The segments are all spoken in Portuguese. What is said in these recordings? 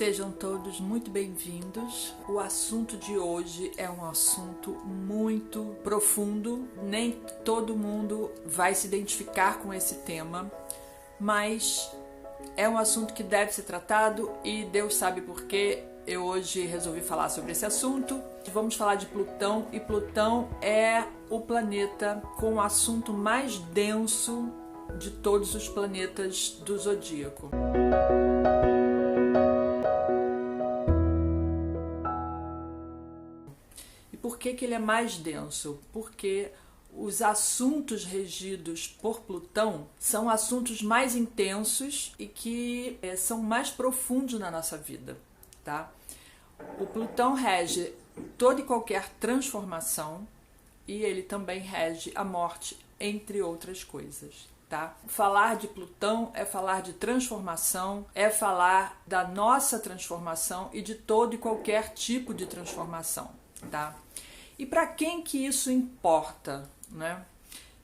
Sejam todos muito bem-vindos. O assunto de hoje é um assunto muito profundo. Nem todo mundo vai se identificar com esse tema, mas é um assunto que deve ser tratado e Deus sabe por quê. Eu hoje resolvi falar sobre esse assunto. Vamos falar de Plutão, e Plutão é o planeta com o assunto mais denso de todos os planetas do zodíaco. E por que ele é mais denso? Porque os assuntos regidos por Plutão são assuntos mais intensos e que são mais profundos na nossa vida, tá? O Plutão rege toda e qualquer transformação e ele também rege a morte, entre outras coisas, tá? Falar de Plutão é falar de transformação, é falar da nossa transformação e de todo e qualquer tipo de transformação, tá? E para quem que isso importa, né?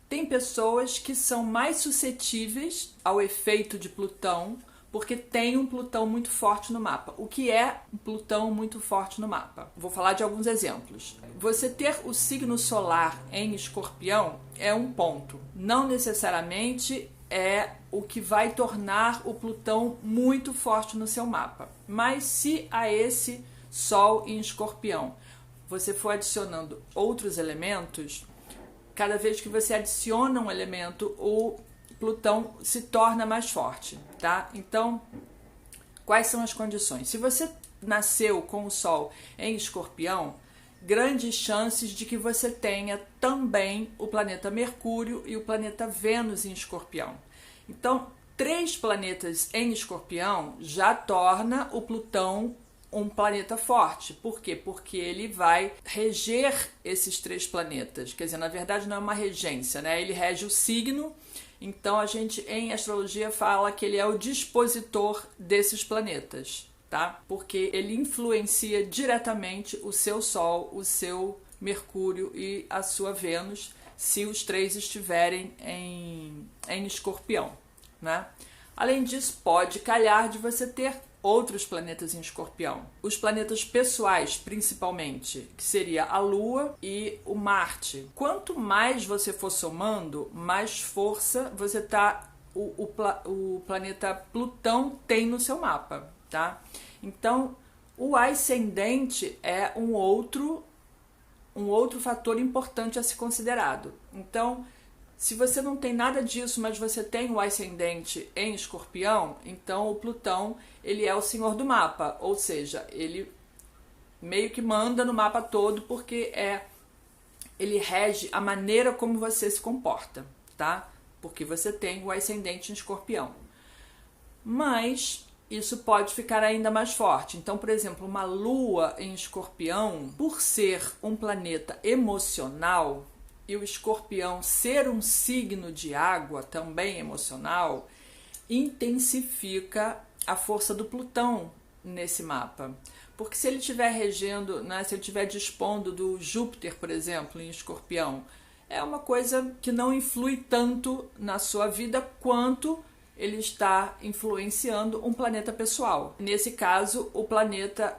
Tem pessoas que são mais suscetíveis ao efeito de Plutão porque tem um Plutão muito forte no mapa. O que é um Plutão muito forte no mapa? Vou falar de alguns exemplos. Você ter o signo solar em Escorpião é um ponto. Não necessariamente é o que vai tornar o Plutão muito forte no seu mapa. Mas se a esse Sol em Escorpião você for adicionando outros elementos, cada vez que você adiciona um elemento, o Plutão se torna mais forte, tá? Então, quais são as condições? Se você nasceu com o Sol em Escorpião, grandes chances de que você tenha também o planeta Mercúrio e o planeta Vênus em Escorpião. Então, 3 planetas em Escorpião já torna o Plutão um planeta forte. Por quê? Porque ele vai reger esses 3 planetas. Quer dizer, na verdade não é uma regência, né? Ele rege o signo. Então a gente em astrologia fala que ele é o dispositor desses planetas, tá? Porque ele influencia diretamente o seu Sol, o seu Mercúrio e a sua Vênus, se os 3 estiverem em Escorpião, né? Além disso, pode calhar de você ter outros planetas em Escorpião. Os planetas pessoais, principalmente, que seria a Lua e o Marte. Quanto mais você for somando, mais força o planeta Plutão tem no seu mapa, tá? Então, o ascendente é um outro fator importante a ser considerado. Então, se você não tem nada disso, mas você tem o ascendente em Escorpião, então o Plutão, ele é o senhor do mapa, ou seja, ele meio que manda no mapa todo porque ele rege a maneira como você se comporta, tá? Porque você tem o ascendente em Escorpião. Mas isso pode ficar ainda mais forte. Então, por exemplo, uma Lua em Escorpião, por ser um planeta emocional, e o Escorpião ser um signo de água, também emocional, intensifica a força do Plutão nesse mapa. Porque se ele estiver regendo, né, se ele estiver dispondo do Júpiter, por exemplo, em Escorpião, é uma coisa que não influi tanto na sua vida quanto ele está influenciando um planeta pessoal. Nesse caso,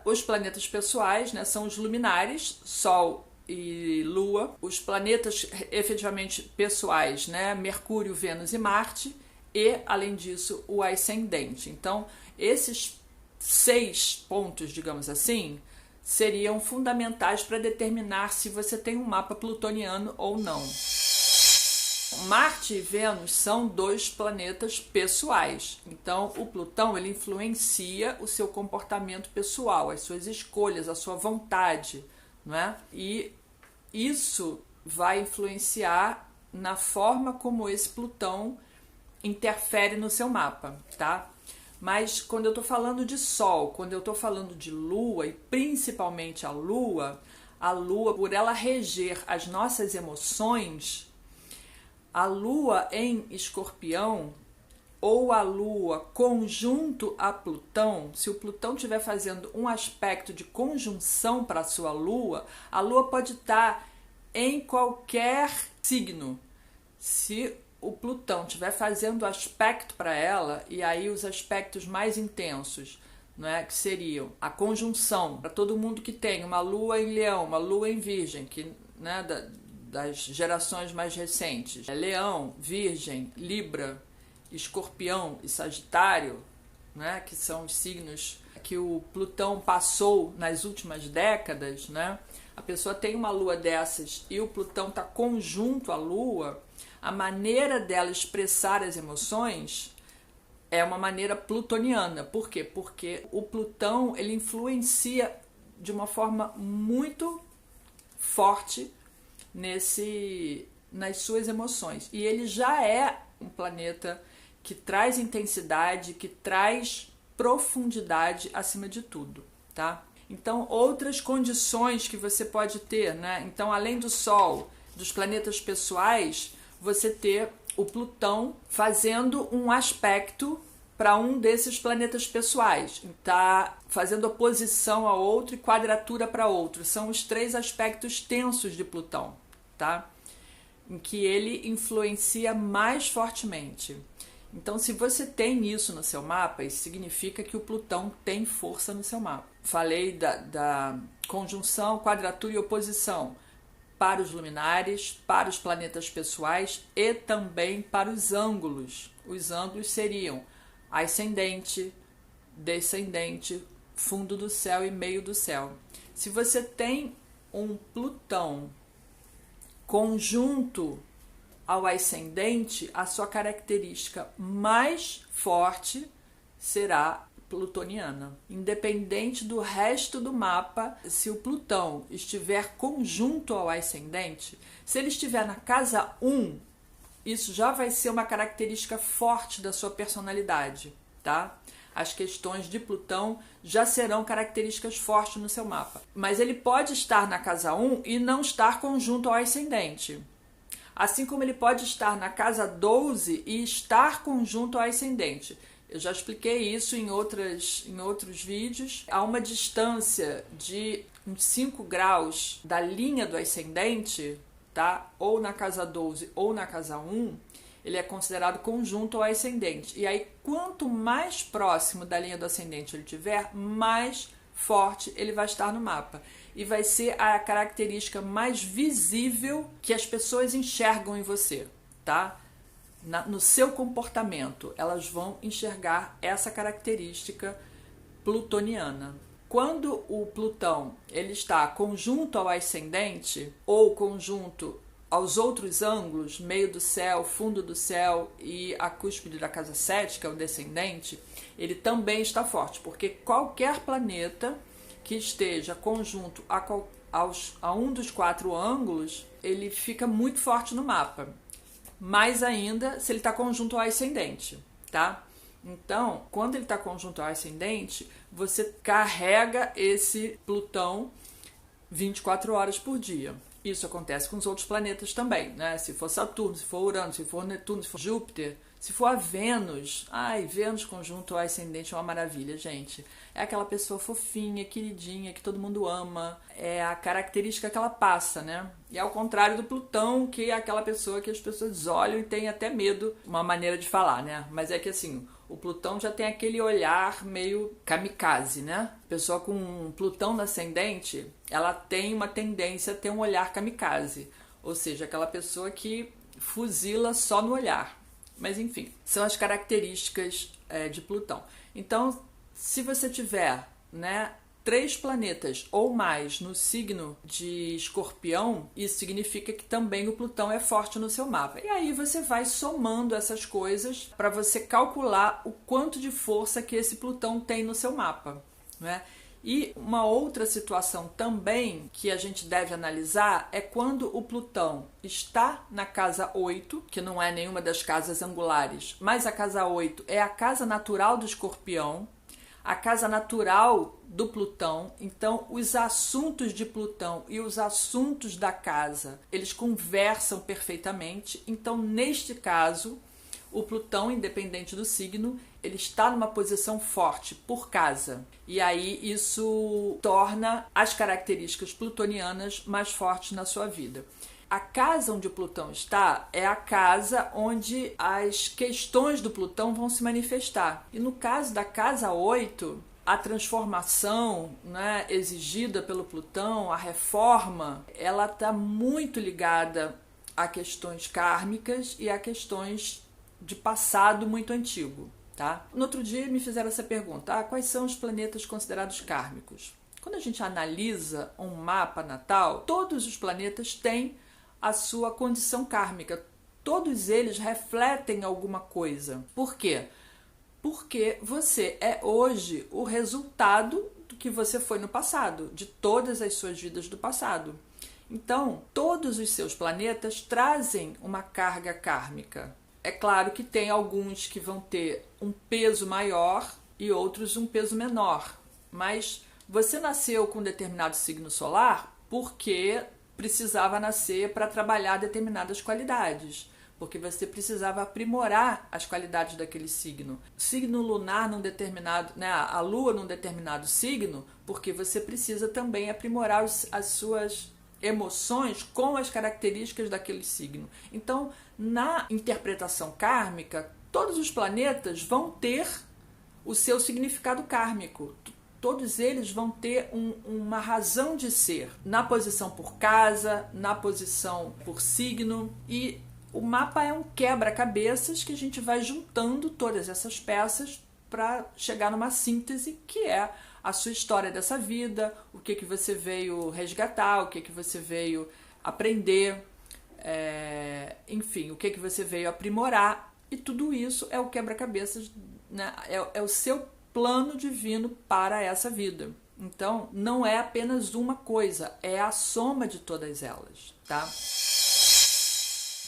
os planetas pessoais, né, são os luminares, Sol e Lua, os planetas efetivamente pessoais, né? Mercúrio, Vênus e Marte, e, além disso, o ascendente. Então, esses 6 pontos, digamos assim, seriam fundamentais para determinar se você tem um mapa plutoniano ou não. Marte e Vênus são 2 planetas pessoais. Então, o Plutão, ele influencia o seu comportamento pessoal, as suas escolhas, a sua vontade, não é? E isso vai influenciar na forma como esse Plutão interfere no seu mapa, tá? Mas quando eu tô falando de Sol, quando eu tô falando de Lua, e principalmente a Lua, por ela reger as nossas emoções, a Lua em Escorpião ou a Lua conjunto a Plutão, se o Plutão estiver fazendo um aspecto de conjunção para a sua Lua, a Lua pode estar em qualquer signo. Se o Plutão estiver fazendo aspecto para ela, e aí os aspectos mais intensos não é? Que seriam a conjunção para todo mundo que tem uma lua em Leão, uma lua em Virgem, que, né, das gerações mais recentes, Leão, Virgem, Libra, Escorpião e Sagitário, né, que são os signos que o Plutão passou nas últimas décadas, né? A pessoa tem uma lua dessas e o Plutão está conjunto à lua, a maneira dela expressar as emoções é uma maneira plutoniana. Por quê? Porque o Plutão, ele influencia de uma forma muito forte nas suas emoções. E ele já é um planeta que traz intensidade, que traz profundidade acima de tudo, tá? Então, outras condições que você pode ter, né? Então, além do Sol, dos planetas pessoais, você ter o Plutão fazendo um aspecto para um desses planetas pessoais. Está fazendo oposição a outro e quadratura para outro. São os 3 aspectos tensos de Plutão, tá? Em que ele influencia mais fortemente. Então, se você tem isso no seu mapa, isso significa que o Plutão tem força no seu mapa. Falei da conjunção, quadratura e oposição para os luminares, para os planetas pessoais e também para os ângulos. Os ângulos seriam ascendente, descendente, fundo do céu e meio do céu. Se você tem um Plutão conjunto ao ascendente, a sua característica mais forte será plutoniana. Independente do resto do mapa, se o Plutão estiver conjunto ao ascendente, se ele estiver na casa 1, isso já vai ser uma característica forte da sua personalidade, tá? As questões de Plutão já serão características fortes no seu mapa. Mas ele pode estar na casa 1 e não estar conjunto ao ascendente. Assim como ele pode estar na casa 12 e estar conjunto ao ascendente. Eu já expliquei isso em outros vídeos. Há uma distância de uns 5 graus da linha do ascendente, tá? Ou na casa 12 ou na casa 1, ele é considerado conjunto ao ascendente. E aí, quanto mais próximo da linha do ascendente ele tiver, mais forte ele vai estar no mapa. E vai ser a característica mais visível que as pessoas enxergam em você, tá? No seu comportamento, elas vão enxergar essa característica plutoniana. Quando o Plutão ele está conjunto ao ascendente ou conjunto aos outros ângulos, meio do céu, fundo do céu e a cúspide da casa 7, que é o descendente, ele também está forte, porque qualquer planeta que esteja conjunto a um dos 4 ângulos, ele fica muito forte no mapa. Mais ainda se ele está conjunto ao ascendente, tá? Então, quando ele está conjunto ao ascendente, você carrega esse Plutão 24 horas por dia. Isso acontece com os outros planetas também, né? Se for Saturno, se for Urano, se for Netuno, se for Júpiter, se for a Vênus. Ai, Vênus conjunto ao ascendente é uma maravilha, gente. É aquela pessoa fofinha, queridinha, que todo mundo ama. É a característica que ela passa, né? E ao contrário do Plutão, que é aquela pessoa que as pessoas olham e têm até medo, uma maneira de falar, né? Mas é que assim, o Plutão já tem aquele olhar meio kamikaze, né? Pessoa com um Plutão no ascendente, ela tem uma tendência a ter um olhar kamikaze. Ou seja, aquela pessoa que fuzila só no olhar. Mas enfim, são as características de Plutão. Então, se você tiver, né, 3 planetas ou mais no signo de Escorpião, isso significa que também o Plutão é forte no seu mapa. E aí você vai somando essas coisas para você calcular o quanto de força que esse Plutão tem no seu mapa, né? E uma outra situação também que a gente deve analisar é quando o Plutão está na casa 8, que não é nenhuma das casas angulares, mas a casa 8 é a casa natural do Escorpião, a casa natural do Plutão. Então, os assuntos de Plutão e os assuntos da casa, eles conversam perfeitamente. Então, neste caso, o Plutão, independente do signo, ele está numa posição forte por casa. E aí isso torna as características plutonianas mais fortes na sua vida. A casa onde o Plutão está é a casa onde as questões do Plutão vão se manifestar. E no caso da casa 8, a transformação, né, exigida pelo Plutão, a reforma, ela está muito ligada a questões kármicas e a questões de passado muito antigo. Tá? No outro dia me fizeram essa pergunta: quais são os planetas considerados kármicos? Quando a gente analisa um mapa natal, todos os planetas têm a sua condição kármica. Todos eles refletem alguma coisa. Por quê? Porque você é hoje o resultado do que você foi no passado, de todas as suas vidas do passado. Então, todos os seus planetas trazem uma carga kármica. É claro que tem alguns que vão ter um peso maior e outros um peso menor, mas você nasceu com um determinado signo solar porque precisava nascer para trabalhar determinadas qualidades, porque você precisava aprimorar as qualidades daquele signo. Signo lunar num determinado, né, a lua num determinado signo, porque você precisa também aprimorar as suas emoções com as características daquele signo. Então, na interpretação kármica, todos os planetas vão ter o seu significado kármico. Todos eles vão ter uma razão de ser, na posição por casa, na posição por signo, e o mapa é um quebra-cabeças que a gente vai juntando todas essas peças para chegar numa síntese que é a sua história dessa vida, o que você veio resgatar, o que você veio aprender, enfim, o que você veio aprimorar, e tudo isso é o quebra-cabeças, né? É o seu plano divino para essa vida. Então, não é apenas uma coisa, é a soma de todas elas, tá?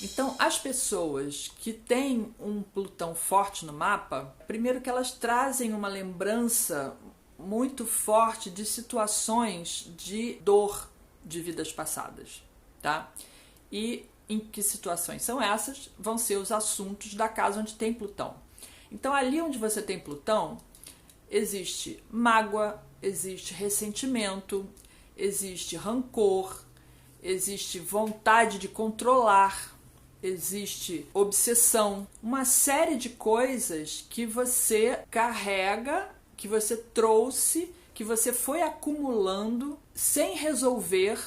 Então, as pessoas que têm um Plutão forte no mapa, primeiro que elas trazem uma lembrança muito forte de situações de dor de vidas passadas, tá? E em que situações são essas? Vão ser os assuntos da casa onde tem Plutão. Então, ali onde você tem Plutão, existe mágoa, existe ressentimento, existe rancor, existe vontade de controlar, existe obsessão, uma série de coisas que você carrega, que você trouxe, que você foi acumulando sem resolver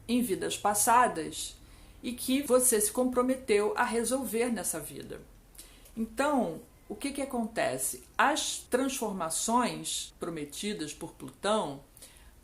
em vidas passadas e que você se comprometeu a resolver nessa vida. Então, o que acontece? As transformações prometidas por Plutão,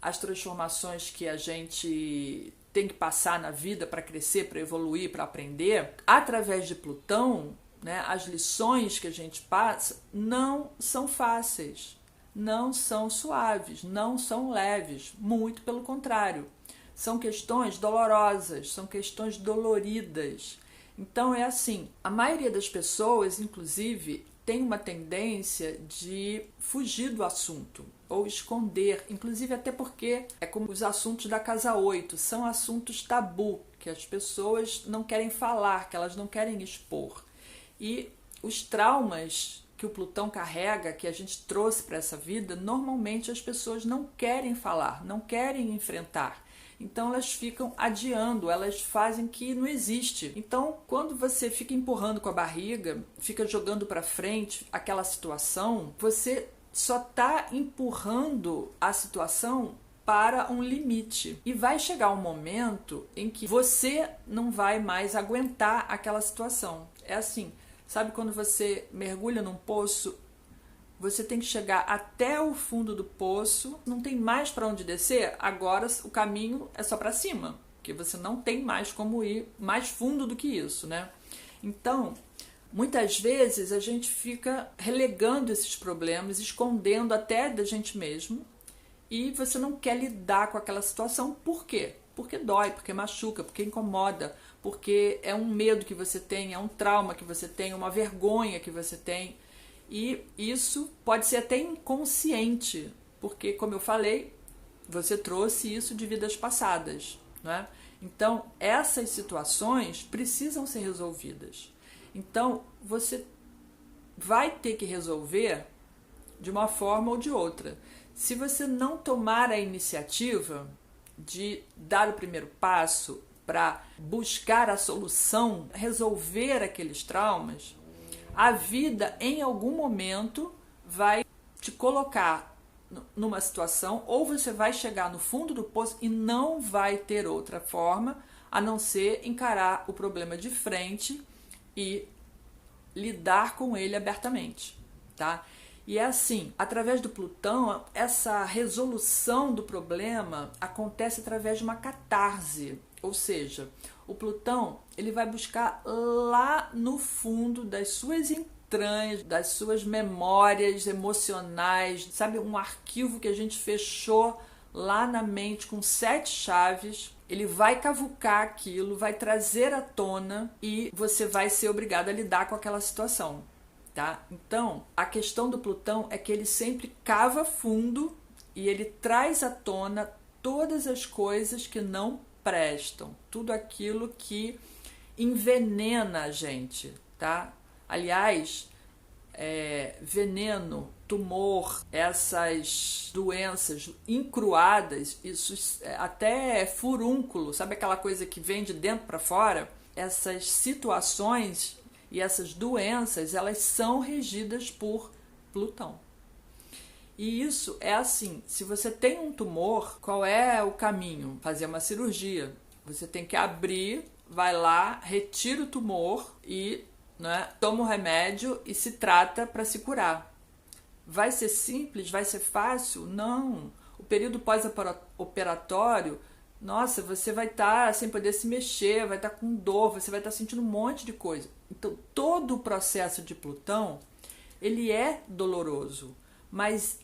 as transformações que a gente tem que passar na vida para crescer, para evoluir, para aprender, através de Plutão, né, as lições que a gente passa não são fáceis, não são suaves, não são leves, muito pelo contrário. São questões dolorosas, são questões doloridas. Então é assim, a maioria das pessoas, inclusive, tem uma tendência de fugir do assunto ou esconder, inclusive até porque é como os assuntos da casa 8, são assuntos tabu, que as pessoas não querem falar, que elas não querem expor. E os traumas que o Plutão carrega, que a gente trouxe para essa vida, normalmente as pessoas não querem falar, não querem enfrentar. Então elas ficam adiando, elas fazem que não existe. Então, quando você fica empurrando com a barriga, fica jogando para frente aquela situação, você só está empurrando a situação para um limite. E vai chegar um momento em que você não vai mais aguentar aquela situação. É assim, sabe quando você mergulha num poço, você tem que chegar até o fundo do poço, não tem mais para onde descer, agora o caminho é só para cima, porque você não tem mais como ir mais fundo do que isso, né? Então, muitas vezes a gente fica relegando esses problemas, escondendo até da gente mesmo, e você não quer lidar com aquela situação. Por quê? Porque dói, porque machuca, porque incomoda, porque é um medo que você tem, é um trauma que você tem, uma vergonha que você tem. E isso pode ser até inconsciente, porque, como eu falei, você trouxe isso de vidas passadas, né? Então, essas situações precisam ser resolvidas. Então, você vai ter que resolver de uma forma ou de outra. Se você não tomar a iniciativa de dar o primeiro passo para buscar a solução, resolver aqueles traumas, a vida, em algum momento, vai te colocar numa situação, ou você vai chegar no fundo do poço e não vai ter outra forma a não ser encarar o problema de frente e lidar com ele abertamente, tá? E é assim, através do Plutão, essa resolução do problema acontece através de uma catarse, ou seja, o Plutão ele vai buscar lá no fundo das suas entranhas, das suas memórias emocionais, sabe, um arquivo que a gente fechou lá na mente com 7 chaves. Ele vai cavucar aquilo, vai trazer à tona e você vai ser obrigado a lidar com aquela situação, tá? Então, a questão do Plutão é que ele sempre cava fundo e ele traz à tona todas as coisas que não prestam, tudo aquilo que envenena a gente, tá? Aliás, veneno, tumor, essas doenças encruadas, isso até furúnculo, sabe aquela coisa que vem de dentro para fora? Essas situações e essas doenças, elas são regidas por Plutão. E isso é assim, se você tem um tumor, qual é o caminho? Fazer uma cirurgia. Você tem que abrir, vai lá, retira o tumor e toma o remédio e se trata para se curar. Vai ser simples? Vai ser fácil? Não. O período pós-operatório, nossa, você vai estar sem poder se mexer, vai estar com dor, você vai estar sentindo um monte de coisa. Então, todo o processo de Plutão, ele é doloroso, mas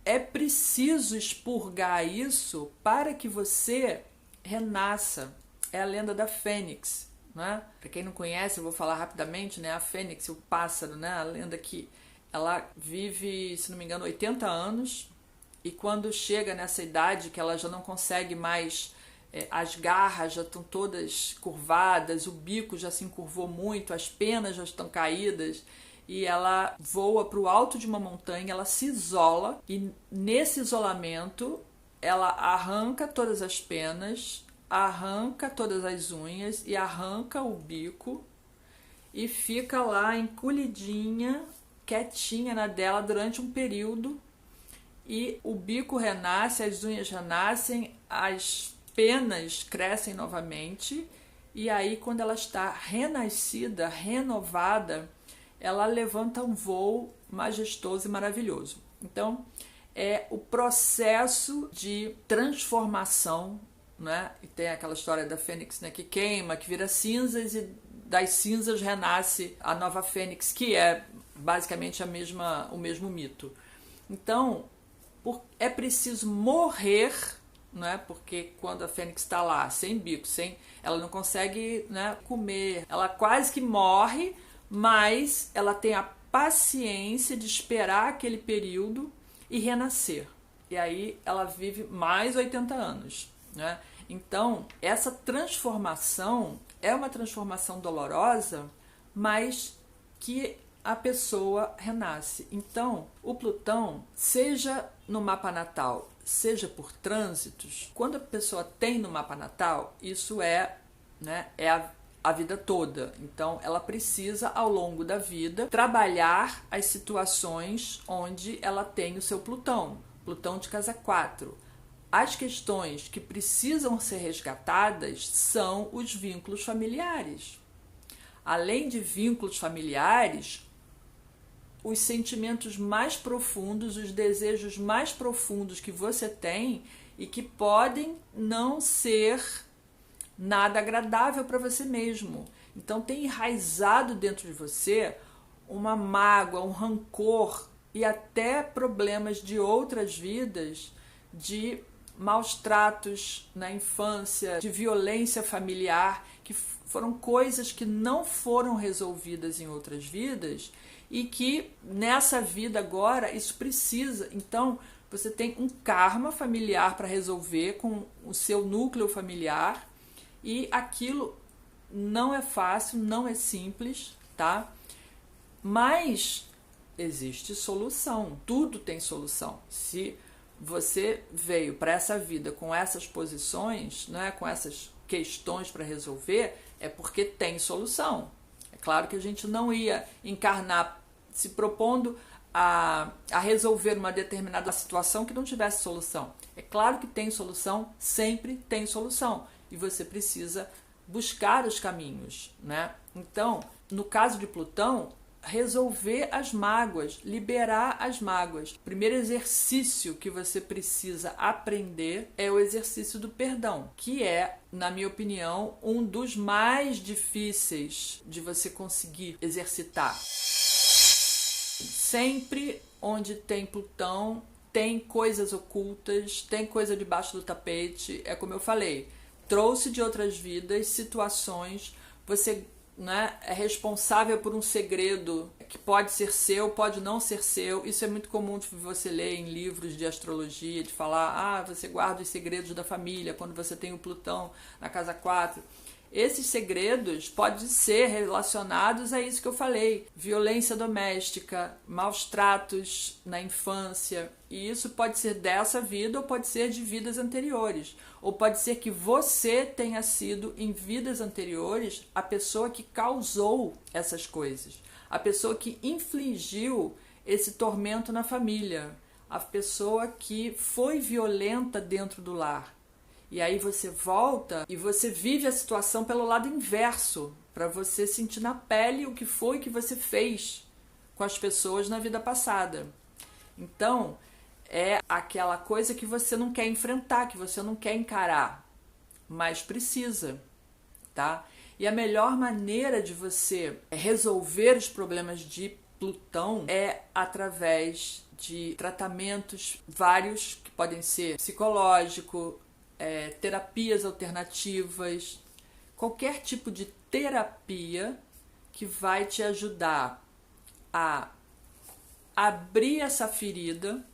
é preciso expurgar isso para que você renasça. É a lenda da Fênix. Né? Para quem não conhece, eu vou falar rapidamente, né? A Fênix, o pássaro, né? A lenda que ela vive, se não me engano, 80 anos e quando chega nessa idade que ela já não consegue mais, as garras já estão todas curvadas, o bico já se encurvou muito, as penas já estão caídas e ela voa para o alto de uma montanha, ela se isola e nesse isolamento ela arranca todas as penas, arranca todas as unhas e arranca o bico e fica lá encolhidinha, quietinha na dela durante um período e o bico renasce, as unhas renascem, as penas crescem novamente e aí quando ela está renascida, renovada, ela levanta um voo majestoso e maravilhoso. Então, é o processo de transformação, né? E tem aquela história da Fênix, né, que queima, que vira cinzas e das cinzas renasce a nova Fênix, que é basicamente o mesmo mito. Então, é preciso morrer, né? Porque quando a Fênix está lá, sem bico, ela não consegue, né, comer, ela quase que morre, mas ela tem a paciência de esperar aquele período e renascer. E aí ela vive mais 80 anos, né? Então, essa transformação é uma transformação dolorosa, mas que a pessoa renasce. Então, o Plutão, seja no mapa natal, seja por trânsitos, quando a pessoa tem no mapa natal, isso é a vida toda. Então, ela precisa, ao longo da vida, trabalhar as situações onde ela tem o seu Plutão de casa 4. As questões que precisam ser resgatadas são os vínculos familiares. Além de vínculos familiares, os sentimentos mais profundos, os desejos mais profundos que você tem e que podem não ser nada agradável para você mesmo. Então tem enraizado dentro de você uma mágoa, um rancor e até problemas de outras vidas, de maus tratos na infância, de violência familiar, que foram coisas que não foram resolvidas em outras vidas e que nessa vida agora isso precisa. Então você tem um karma familiar para resolver com o seu núcleo familiar e aquilo não é fácil, não é simples, tá? Mas existe solução, tudo tem solução. Se você veio para essa vida com essas posições, né, com essas questões para resolver, é porque tem solução. É claro que a gente não ia encarnar se propondo a resolver uma determinada situação que não tivesse solução. É claro que tem solução, sempre tem solução, e você precisa buscar os caminhos, né? Então, no caso de Plutão, resolver as mágoas, liberar as mágoas. O primeiro exercício que você precisa aprender é o exercício do perdão, que é, na minha opinião, um dos mais difíceis de você conseguir exercitar. Sempre onde tem Plutão, tem coisas ocultas, tem coisa debaixo do tapete. É como eu falei, trouxe de outras vidas, situações, você, né, é responsável por um segredo que pode ser seu, pode não ser seu. Isso é muito comum de você ler em livros de astrologia, de falar, você guarda os segredos da família quando você tem o Plutão na casa 4. Esses segredos podem ser relacionados a isso que eu falei, violência doméstica, maus tratos na infância, e isso pode ser dessa vida ou pode ser de vidas anteriores, ou pode ser que você tenha sido em vidas anteriores a pessoa que causou essas coisas, a pessoa que infligiu esse tormento na família, a pessoa que foi violenta dentro do lar. E aí você volta e você vive a situação pelo lado inverso, para você sentir na pele o que foi que você fez com as pessoas na vida passada. Então, é aquela coisa que você não quer enfrentar, que você não quer encarar, mas precisa, tá? E a melhor maneira de você resolver os problemas de Plutão é através de tratamentos vários, que podem ser psicológico, terapias alternativas, qualquer tipo de terapia que vai te ajudar a abrir essa ferida,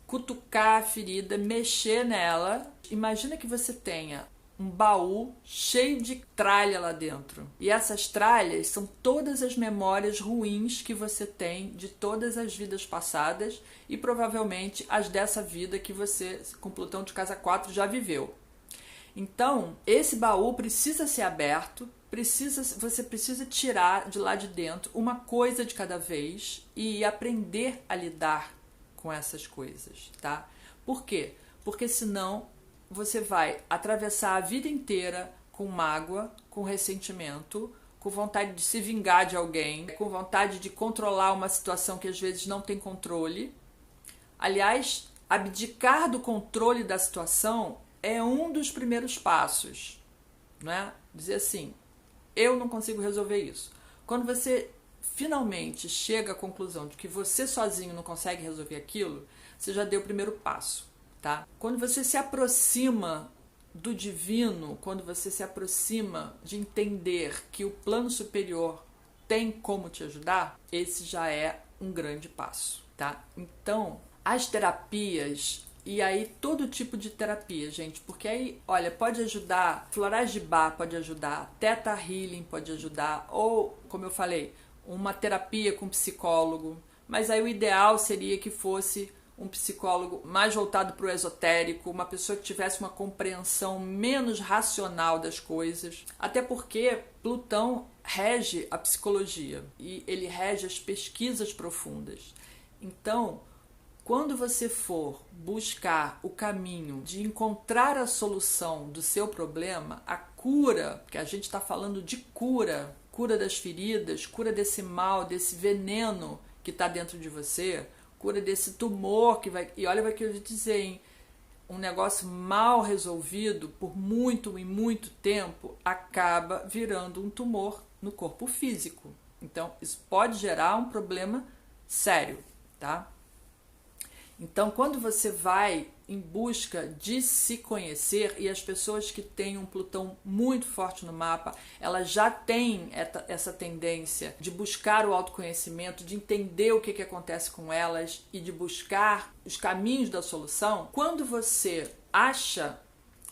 cutucar a ferida, mexer nela. Imagina que você tenha um baú cheio de tralha lá dentro. E essas tralhas são todas as memórias ruins que você tem de todas as vidas passadas e provavelmente as dessa vida que você, com Plutão de casa 4, já viveu. Então, esse baú precisa ser aberto, você precisa tirar de lá de dentro uma coisa de cada vez e aprender a lidar com essas coisas, tá? Por quê? Porque senão você vai atravessar a vida inteira com mágoa, com ressentimento, com vontade de se vingar de alguém, com vontade de controlar uma situação que às vezes não tem controle. Aliás, abdicar do controle da situação é um dos primeiros passos, né? Dizer assim, eu não consigo resolver isso. Quando você finalmente chega à conclusão de que você sozinho não consegue resolver aquilo, você já deu o primeiro passo. Tá? Quando você se aproxima do divino, quando você se aproxima de entender que o plano superior tem como te ajudar, esse já é um grande passo, tá? Então, as terapias, e aí todo tipo de terapia, gente, porque aí, olha, pode ajudar, florais de Bach pode ajudar, Theta Healing pode ajudar, ou, como eu falei, uma terapia com psicólogo, mas aí o ideal seria que fosse um psicólogo mais voltado para o esotérico, uma pessoa que tivesse uma compreensão menos racional das coisas, até porque Plutão rege a psicologia e ele rege as pesquisas profundas. Então, quando você for buscar o caminho de encontrar a solução do seu problema, a cura, porque a gente está falando de cura, cura das feridas, cura desse mal, desse veneno que está dentro de você, cura desse tumor que vai... E olha, vai que eu te dizer, hein? Um negócio mal resolvido por muito e muito tempo acaba virando um tumor no corpo físico. Então, isso pode gerar um problema sério, tá? Então, quando você vai em busca de se conhecer, e as pessoas que têm um Plutão muito forte no mapa, elas já têm essa tendência de buscar o autoconhecimento, de entender o que acontece com elas e de buscar os caminhos da solução. Quando você acha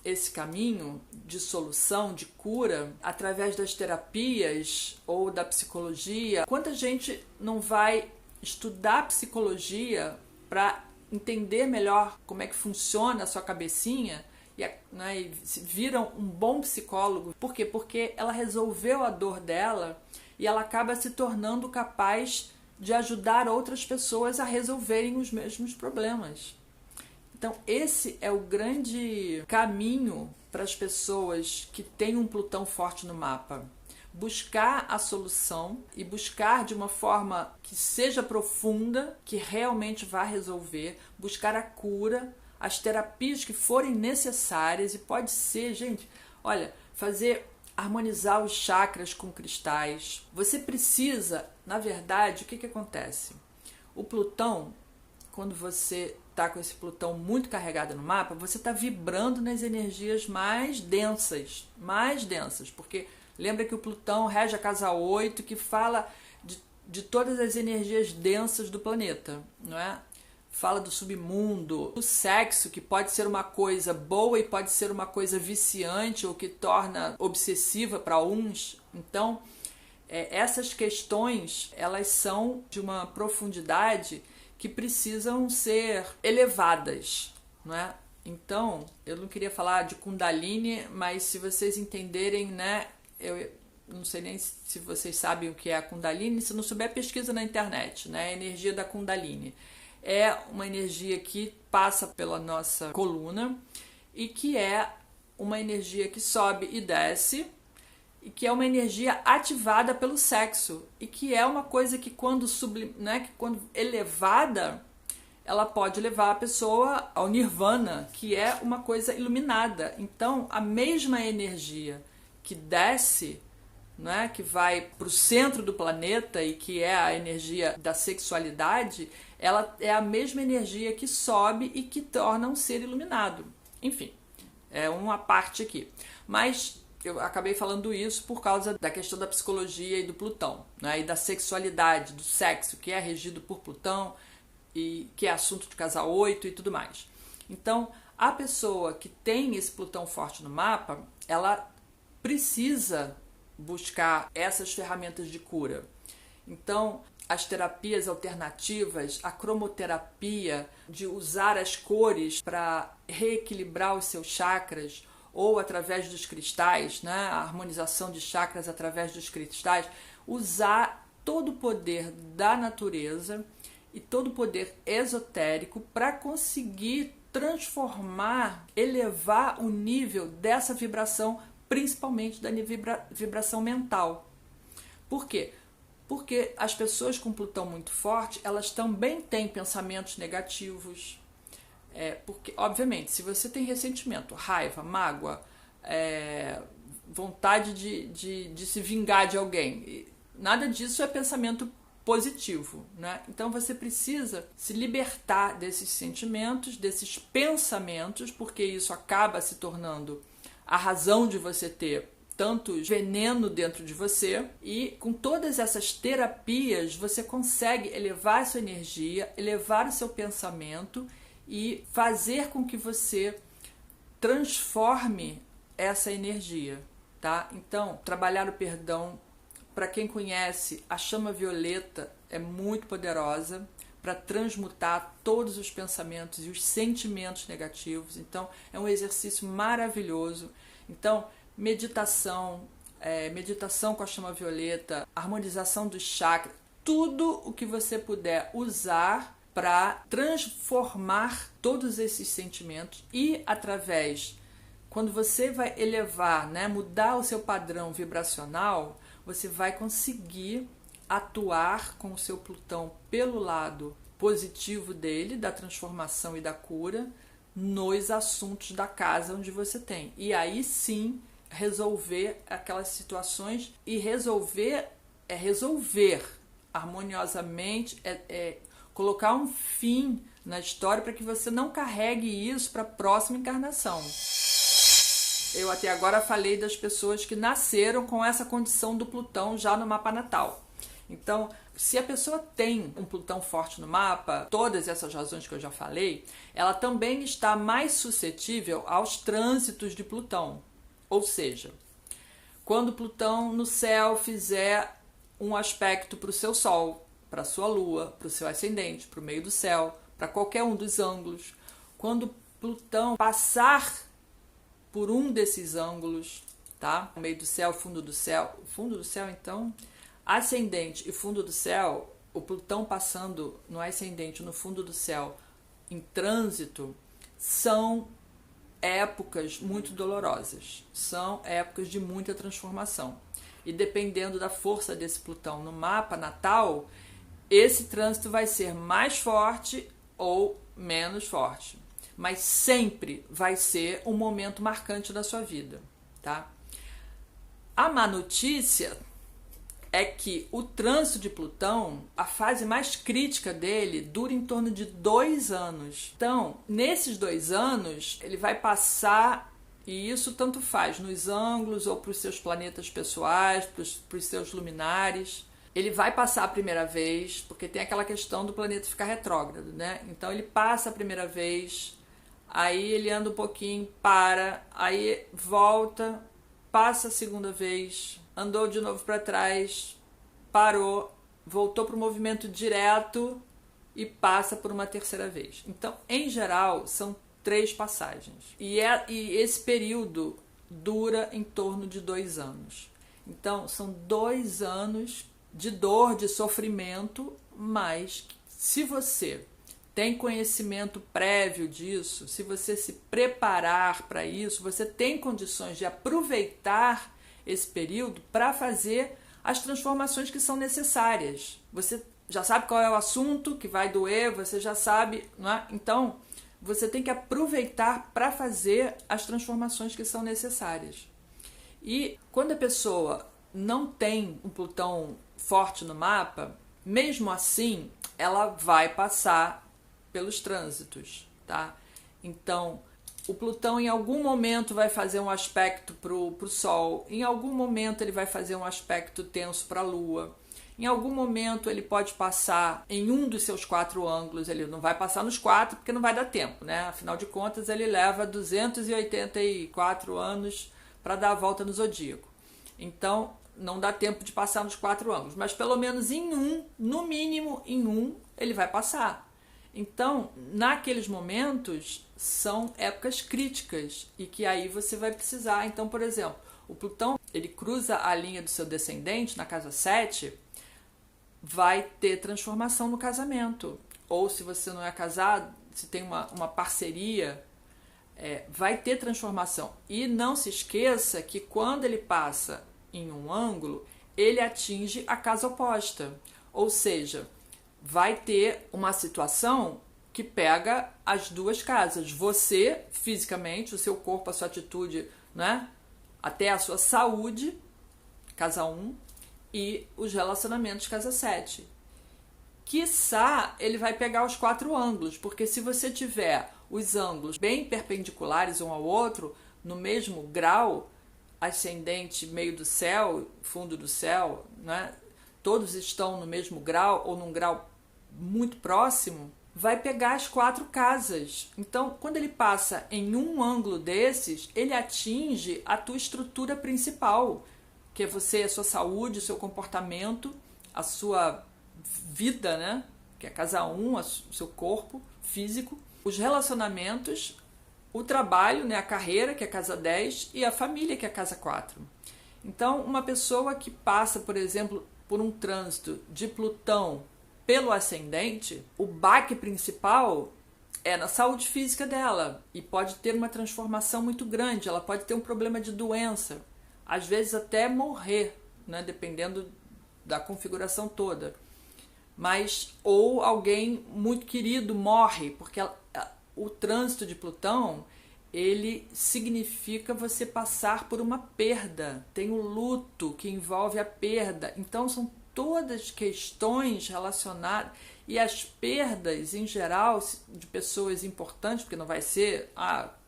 esse caminho de solução, de cura, através das terapias ou da psicologia, quanta gente não vai estudar psicologia para entender melhor como é que funciona a sua cabecinha e vira um bom psicólogo. Por quê? Porque ela resolveu a dor dela e ela acaba se tornando capaz de ajudar outras pessoas a resolverem os mesmos problemas. Então, esse é o grande caminho para as pessoas que têm um Plutão forte no mapa. Buscar a solução e buscar de uma forma que seja profunda, que realmente vá resolver, buscar a cura, as terapias que forem necessárias, e pode ser, gente, olha, harmonizar os chakras com cristais. Você precisa, na verdade, o que acontece? O Plutão, quando você está com esse Plutão muito carregado no mapa, você está vibrando nas energias mais densas, porque lembra que o Plutão rege a casa 8, que fala de todas as energias densas do planeta, não é? Fala do submundo, do sexo, que pode ser uma coisa boa e pode ser uma coisa viciante ou que torna obsessiva para uns. Então, essas questões, elas são de uma profundidade que precisam ser elevadas, não é? Então, eu não queria falar de Kundalini, mas se vocês entenderem, né, eu não sei nem se vocês sabem o que é a Kundalini, se não souber, pesquisa na internet, né? A energia da Kundalini. É uma energia que passa pela nossa coluna e que é uma energia que sobe e desce e que é uma energia ativada pelo sexo e que é uma coisa que quando elevada, ela pode levar a pessoa ao nirvana, que é uma coisa iluminada. Então, a mesma energia que desce, né, que vai para o centro do planeta e que é a energia da sexualidade, ela é a mesma energia que sobe e que torna um ser iluminado. Enfim, é uma parte aqui. Mas eu acabei falando isso por causa da questão da psicologia e do Plutão, né, e da sexualidade, do sexo, que é regido por Plutão e que é assunto de casa 8 e tudo mais. Então, a pessoa que tem esse Plutão forte no mapa, ela precisa buscar essas ferramentas de cura. Então, as terapias alternativas, a cromoterapia, de usar as cores para reequilibrar os seus chakras, ou através dos cristais, né? A harmonização de chakras através dos cristais, usar todo o poder da natureza e todo o poder esotérico para conseguir transformar, elevar o nível dessa vibração, principalmente da vibração mental. Por quê? Porque as pessoas com Plutão muito forte, elas também têm pensamentos negativos. Porque, obviamente, se você tem ressentimento, raiva, mágoa, vontade de se vingar de alguém, nada disso é pensamento positivo, né? Então você precisa se libertar desses sentimentos, desses pensamentos, porque isso acaba se tornando a razão de você ter tanto veneno dentro de você, e com todas essas terapias você consegue elevar a sua energia, elevar o seu pensamento e fazer com que você transforme essa energia, tá? Então, trabalhar o perdão, para quem conhece, a chama violeta é muito poderosa para transmutar todos os pensamentos e os sentimentos negativos. Então, é um exercício maravilhoso. Então, meditação com a chama violeta, harmonização dos chakras, tudo o que você puder usar para transformar todos esses sentimentos e através, quando você vai elevar, né, mudar o seu padrão vibracional, você vai conseguir atuar com o seu Plutão pelo lado positivo dele, da transformação e da cura, nos assuntos da casa onde você tem. E aí sim, resolver aquelas situações, e resolver harmoniosamente, colocar um fim na história para que você não carregue isso para a próxima encarnação. Eu até agora falei das pessoas que nasceram com essa condição do Plutão já no mapa natal. Então, se a pessoa tem um Plutão forte no mapa, todas essas razões que eu já falei, ela também está mais suscetível aos trânsitos de Plutão. Ou seja, quando Plutão no céu fizer um aspecto para o seu Sol, para a sua Lua, para o seu ascendente, para o meio do céu, para qualquer um dos ângulos, quando Plutão passar por um desses ângulos, tá? O meio do céu, fundo do céu, então, ascendente e fundo do céu o Plutão passando no ascendente, no fundo do céu, em trânsito, são épocas muito dolorosas, são épocas de muita transformação. E dependendo da força desse Plutão no mapa natal, esse trânsito vai ser mais forte ou menos forte. Mas sempre vai ser um momento marcante da sua vida, tá? A má notícia é que o trânsito de Plutão, a fase mais crítica dele, dura em torno de 2 anos. Então, nesses 2 anos, ele vai passar, e isso tanto faz nos ângulos ou para os seus planetas pessoais, para os seus luminares. Ele vai passar a primeira vez, porque tem aquela questão do planeta ficar retrógrado, né? Então ele passa a primeira vez, aí ele anda um pouquinho, para, aí volta, passa a segunda vez, andou de novo para trás, parou, voltou para o movimento direto e passa por uma terceira vez. Então, em geral, são 3 passagens. E esse período dura em torno de 2 anos. Então, são 2 anos de dor, de sofrimento, mas se você tem conhecimento prévio disso, se você se preparar para isso, você tem condições de aproveitar esse período para fazer as transformações que são necessárias. Você já sabe qual é o assunto que vai doer, você já sabe, não é? Então, você tem que aproveitar para fazer as transformações que são necessárias. E quando a pessoa não tem um Plutão forte no mapa, mesmo assim, ela vai passar pelos trânsitos, tá? Então, o Plutão em algum momento vai fazer um aspecto para o Sol, em algum momento ele vai fazer um aspecto tenso para a Lua, em algum momento ele pode passar em um dos seus 4 ângulos, ele não vai passar nos 4 porque não vai dar tempo, né? Afinal de contas, ele leva 284 anos para dar a volta no zodíaco. Então, não dá tempo de passar nos 4 ângulos, mas pelo menos em um, no mínimo em um, ele vai passar. Então, naqueles momentos, são épocas críticas e que aí você vai precisar. Então, por exemplo, o Plutão, ele cruza a linha do seu descendente na casa 7, vai ter transformação no casamento. Ou se você não é casado, se tem uma parceria, vai ter transformação. E não se esqueça que quando ele passa em um ângulo, ele atinge a casa oposta. Ou seja, vai ter uma situação que pega as 2 casas. Você, fisicamente, o seu corpo, a sua atitude, né? Até a sua saúde, casa 1, e os relacionamentos, casa 7. Quiçá ele vai pegar os 4 ângulos, porque se você tiver os ângulos bem perpendiculares um ao outro, no mesmo grau, ascendente, meio do céu, fundo do céu, né? Todos estão no mesmo grau ou num grau muito próximo, vai pegar as 4 casas. Então, quando ele passa em um ângulo desses, ele atinge a tua estrutura principal, que é você, a sua saúde, o seu comportamento, a sua vida, né? Que é a casa 1, o seu corpo físico, os relacionamentos, o trabalho, né? A carreira, que é a casa 10, e a família, que é a casa 4. Então, uma pessoa que passa, por exemplo, por um trânsito de Plutão pelo ascendente, o baque principal é na saúde física dela e pode ter uma transformação muito grande, ela pode ter um problema de doença, às vezes até morrer, né, dependendo da configuração toda. Mas, ou alguém muito querido morre, porque o trânsito de Plutão, ele significa você passar por uma perda, tem o luto que envolve a perda, então são todas questões relacionadas, e as perdas em geral de pessoas importantes, porque não vai ser,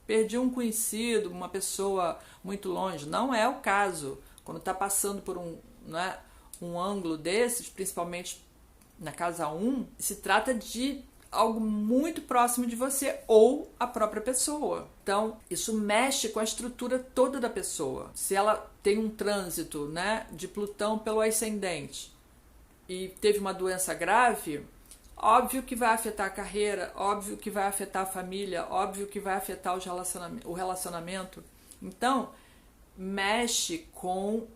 perdi um conhecido, uma pessoa muito longe, não é o caso. Quando está passando por um ângulo desses, principalmente na casa 1, se trata de algo muito próximo de você ou a própria pessoa. Então, isso mexe com a estrutura toda da pessoa. Se ela tem um trânsito, né, de Plutão pelo ascendente e teve uma doença grave, óbvio que vai afetar a carreira, óbvio que vai afetar a família, óbvio que vai afetar o relacionamento. Então, mexe com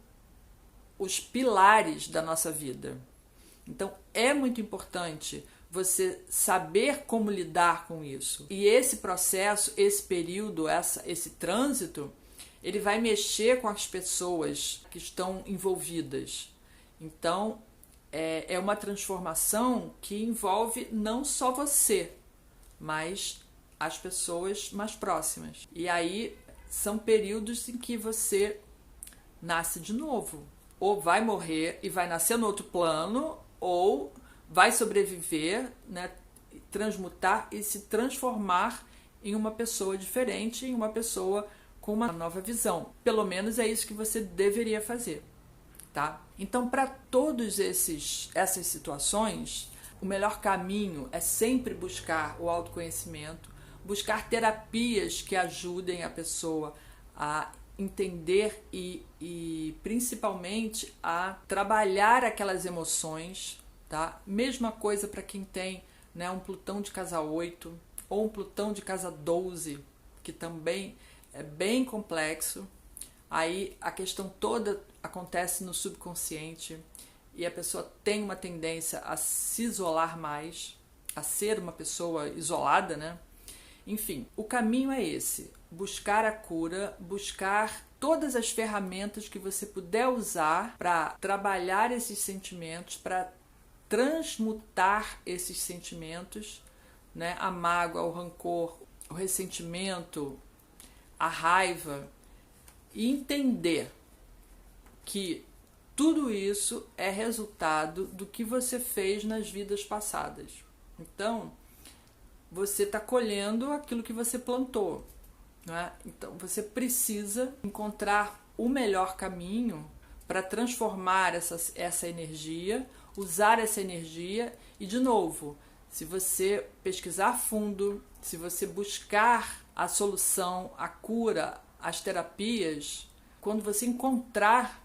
os pilares da nossa vida. Então é muito importante você saber como lidar com isso. E esse processo, esse período, esse trânsito, ele vai mexer com as pessoas que estão envolvidas. Então é uma transformação que envolve não só você, mas as pessoas mais próximas. E aí são períodos em que você nasce de novo. Ou vai morrer e vai nascer no outro plano, ou vai sobreviver, né, transmutar e se transformar em uma pessoa diferente, em uma pessoa com uma nova visão. Pelo menos é isso que você deveria fazer, tá? Então, para todas essas situações, o melhor caminho é sempre buscar o autoconhecimento, buscar terapias que ajudem a pessoa a entender e principalmente a trabalhar aquelas emoções, tá? Mesma coisa para quem tem, né, um Plutão de casa 8 ou um Plutão de casa 12, que também é bem complexo. Aí a questão toda acontece no subconsciente e a pessoa tem uma tendência a se isolar mais, a ser uma pessoa isolada, né? Enfim, o caminho é esse: buscar a cura, buscar todas as ferramentas que você puder usar para trabalhar esses sentimentos, para transmutar esses sentimentos, né? A mágoa, o rancor, o ressentimento, a raiva, e entender que tudo isso é resultado do que você fez nas vidas passadas. Então, você está colhendo aquilo que você plantou, né? Então, você precisa encontrar o melhor caminho para transformar essa energia, usar essa energia e, de novo, se você pesquisar a fundo, se você buscar a solução, a cura, as terapias, quando você encontrar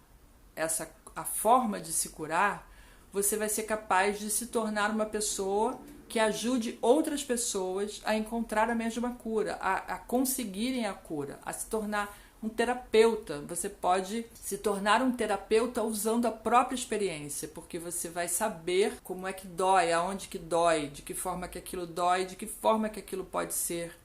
a forma de se curar, você vai ser capaz de se tornar uma pessoa que ajude outras pessoas a encontrar a mesma cura, a conseguirem a cura, a se tornar um terapeuta. Você pode se tornar um terapeuta usando a própria experiência, porque você vai saber como é que dói, aonde que dói, de que forma que aquilo dói, de que forma que aquilo pode ser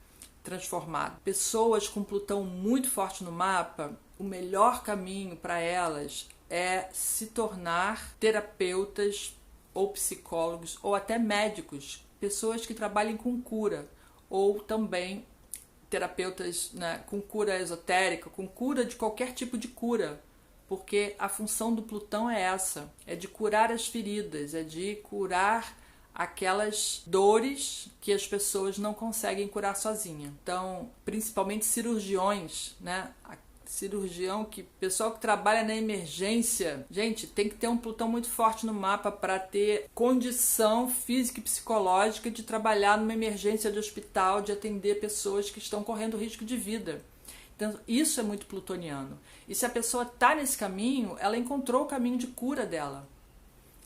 transformado. Pessoas com Plutão muito forte no mapa, o melhor caminho para elas é se tornar terapeutas ou psicólogos ou até médicos, pessoas que trabalhem com cura, ou também terapeutas, né, com cura esotérica, com cura de qualquer tipo de cura, porque a função do Plutão é essa, é de curar as feridas, é de curar aquelas dores que as pessoas não conseguem curar sozinha. Então, principalmente cirurgiões, né? Cirurgião, pessoal que trabalha na emergência, gente, tem que ter um Plutão muito forte no mapa para ter condição física e psicológica de trabalhar numa emergência de hospital, de atender pessoas que estão correndo risco de vida. Então, isso é muito plutoniano. E se a pessoa está nesse caminho, ela encontrou o caminho de cura dela.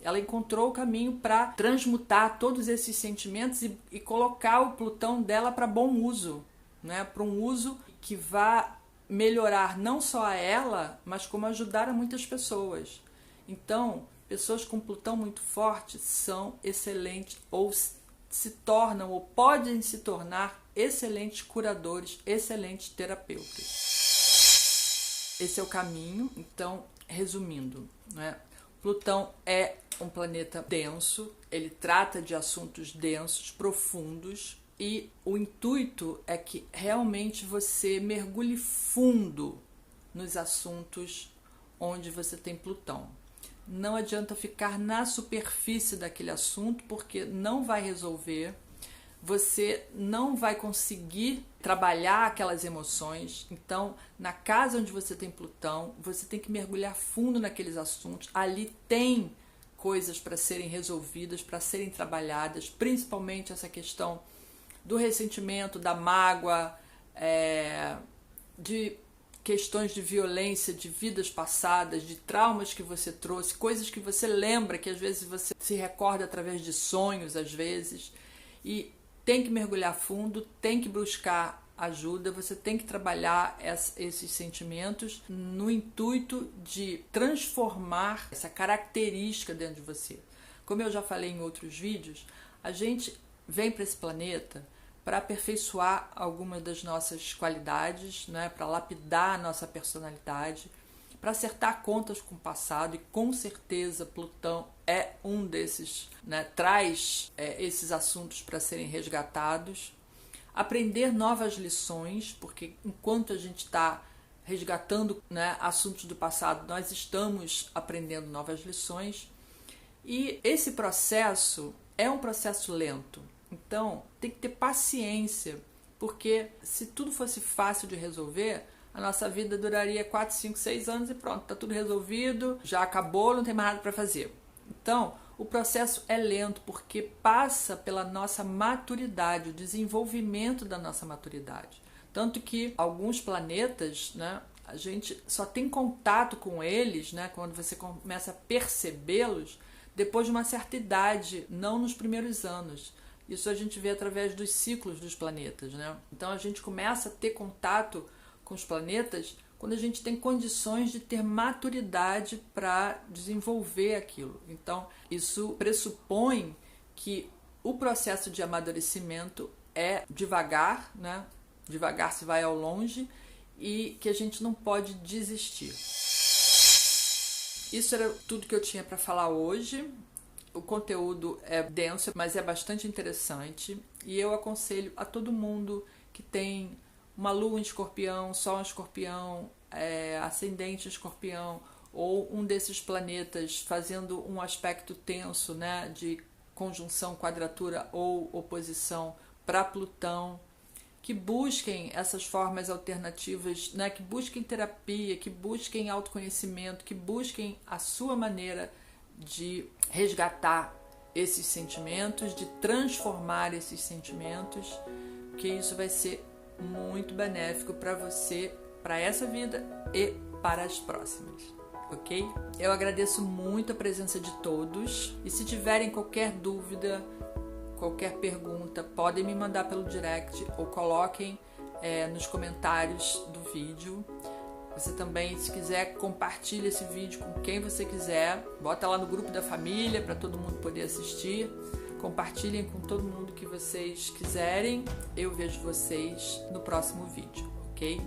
Ela encontrou o caminho para transmutar todos esses sentimentos e colocar o Plutão dela para bom uso, né? Para um uso que vá melhorar não só a ela, mas como ajudar a muitas pessoas. Então, pessoas com Plutão muito forte são excelentes ou se tornam ou podem se tornar excelentes curadores, excelentes terapeutas. Esse é o caminho. Então, resumindo, né? Plutão é um planeta denso, ele trata de assuntos densos, profundos, e o intuito é que realmente você mergulhe fundo nos assuntos onde você tem Plutão. Não adianta ficar na superfície daquele assunto, porque não vai resolver, você não vai conseguir trabalhar aquelas emoções. Então, na casa onde você tem Plutão, você tem que mergulhar fundo naqueles assuntos. Ali tem coisas para serem resolvidas, para serem trabalhadas, principalmente essa questão do ressentimento, da mágoa, de questões de violência, de vidas passadas, de traumas que você trouxe, coisas que você lembra, que às vezes você se recorda através de sonhos, às vezes, e tem que mergulhar fundo, tem que buscar ajuda, você tem que trabalhar esses sentimentos no intuito de transformar essa característica dentro de você. Como eu já falei em outros vídeos, a gente vem para esse planeta para aperfeiçoar algumas das nossas qualidades, né? Para lapidar a nossa personalidade, para acertar contas com o passado, e com certeza Plutão é um desses, né? Traz esses assuntos para serem resgatados, aprender novas lições, porque enquanto a gente está resgatando, né, assuntos do passado, nós estamos aprendendo novas lições, e esse processo é um processo lento. Então, tem que ter paciência, porque se tudo fosse fácil de resolver, a nossa vida duraria 4, 5, 6 anos e pronto, está tudo resolvido, já acabou, não tem mais nada para fazer. Então, o processo é lento porque passa pela nossa maturidade, o desenvolvimento da nossa maturidade. Tanto que alguns planetas, né, a gente só tem contato com eles, né, quando você começa a percebê-los, depois de uma certa idade, não nos primeiros anos. Isso a gente vê através dos ciclos dos planetas, né? Então a gente começa a ter contato com os planetas quando a gente tem condições de ter maturidade para desenvolver aquilo. Então isso pressupõe que o processo de amadurecimento é devagar, né? Devagar se vai ao longe, e que a gente não pode desistir. Isso era tudo que eu tinha para falar hoje. O conteúdo é denso, mas é bastante interessante, e eu aconselho a todo mundo que tem uma lua em escorpião, sol em escorpião, ascendente em escorpião, ou um desses planetas fazendo um aspecto tenso, né, de conjunção, quadratura ou oposição para Plutão, que busquem essas formas alternativas, né, que busquem terapia, que busquem autoconhecimento, que busquem a sua maneira de resgatar esses sentimentos, de transformar esses sentimentos, porque isso vai ser muito benéfico para você, para essa vida e para as próximas, ok? Eu agradeço muito a presença de todos, e se tiverem qualquer dúvida, qualquer pergunta, podem me mandar pelo direct ou coloquem nos comentários do vídeo. Você também, se quiser, compartilhe esse vídeo com quem você quiser. Bota lá no grupo da família para todo mundo poder assistir. Compartilhem com todo mundo que vocês quiserem. Eu vejo vocês no próximo vídeo, ok?